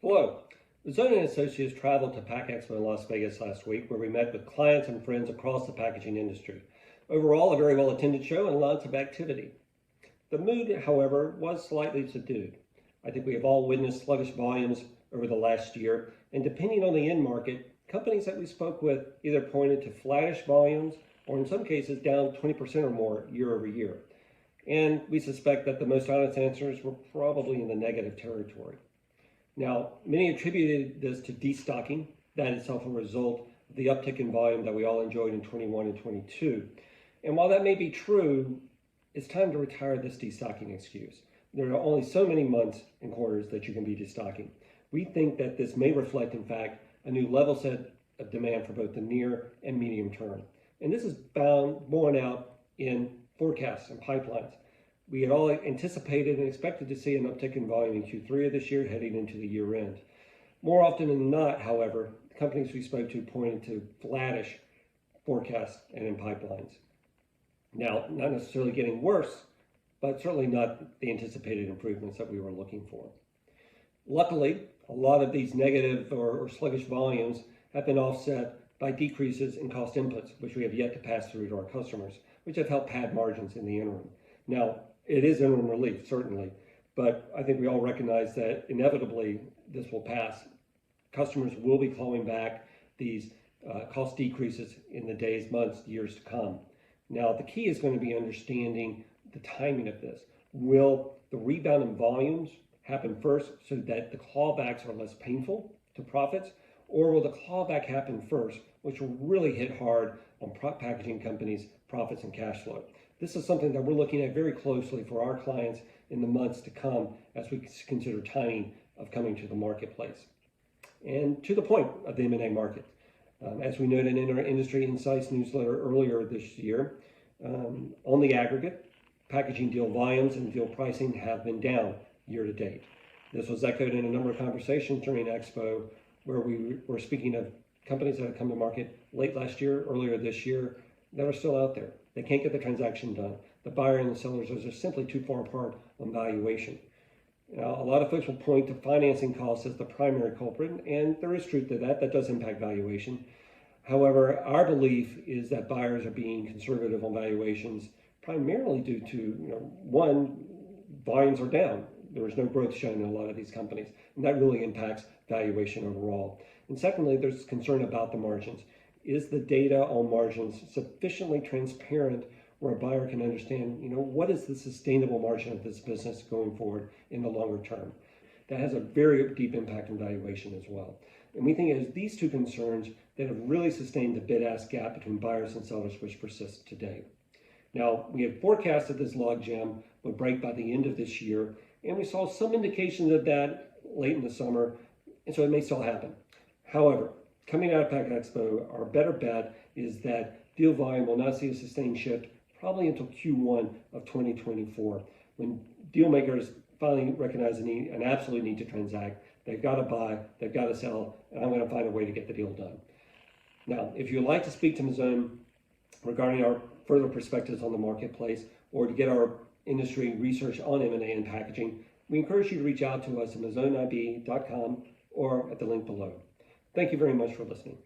Hello. Mazzone and Associates traveled to Pack Expo in Las Vegas last week, where we met with clients and friends across the packaging industry. Overall, a very well-attended show and lots of activity. The mood, however, was slightly subdued. I think we have all witnessed sluggish volumes over the last year, and depending on the end market, companies that we spoke with either pointed to flattish volumes or in some cases down 20% or more year over year. And we suspect that the most honest answers were probably in the negative territory. Now, many attributed this to destocking, that itself a result of the uptick in volume that we all enjoyed in 21 and 22. And while that may be true, it's time to retire this destocking excuse. There are only so many months and quarters that you can be destocking. We think that this may reflect, in fact, a new level set of demand for both the near and medium term. And this is borne out in forecasts and pipelines. We had all anticipated and expected to see an uptick in volume in Q3 of this year heading into the year end. More often than not, however, the companies we spoke to pointed to flattish forecasts and in pipelines. Now, not necessarily getting worse, but certainly not the anticipated improvements that we were looking for. Luckily, a lot of these negative or sluggish volumes have been offset by decreases in cost inputs, which we have yet to pass through to our customers, which have helped pad margins in the interim. Now, it is interim relief, certainly, but I think we all recognize that inevitably this will pass. Customers will be clawing back these cost decreases in the days, months, years to come. Now, the key is going to be understanding the timing of this. Will the rebound in volumes happen first so that the clawbacks are less painful to profits, or will the clawback happen first, which will really hit hard on packaging companies' profits and cash flow? This is something that we're looking at very closely for our clients in the months to come as we consider timing of coming to the marketplace. And to the point of the M&A market, as we noted in our Industry Insights newsletter earlier this year, on the aggregate, packaging deal volumes and deal pricing have been down year to date. This was echoed in a number of conversations during Expo, where we were speaking of companies that have come to market late last year, earlier this year, that are still out there. They can't get the transaction done. The buyer and the sellers are just simply too far apart on valuation. Now, a lot of folks will point to financing costs as the primary culprit, and there is truth to that. That does impact valuation. However, our belief is that buyers are being conservative on valuations primarily due to, one, volumes are down. There is no growth shown in a lot of these companies, and that really impacts valuation overall. And secondly, there's concern about the margins. Is the data on margins sufficiently transparent where a buyer can understand, what is the sustainable margin of this business going forward in the longer term? That has a very deep impact on valuation as well. And we think it is these two concerns that have really sustained the bid-ask gap between buyers and sellers, which persists today. Now, we had forecasted this logjam would break by the end of this year, and we saw some indications of that late in the summer, and so it may still happen. However, coming out of Pack Expo, our better bet is that deal volume will not see a sustained shift probably until Q1 of 2024, when deal makers finally recognize an absolute need to transact. They've got to buy, they've got to sell, and I'm going to find a way to get the deal done. Now, if you'd like to speak to Mazzone regarding our further perspectives on the marketplace, or to get our industry research on M&A and packaging, we encourage you to reach out to us at mazzoneib.com or at the link below. Thank you very much for listening.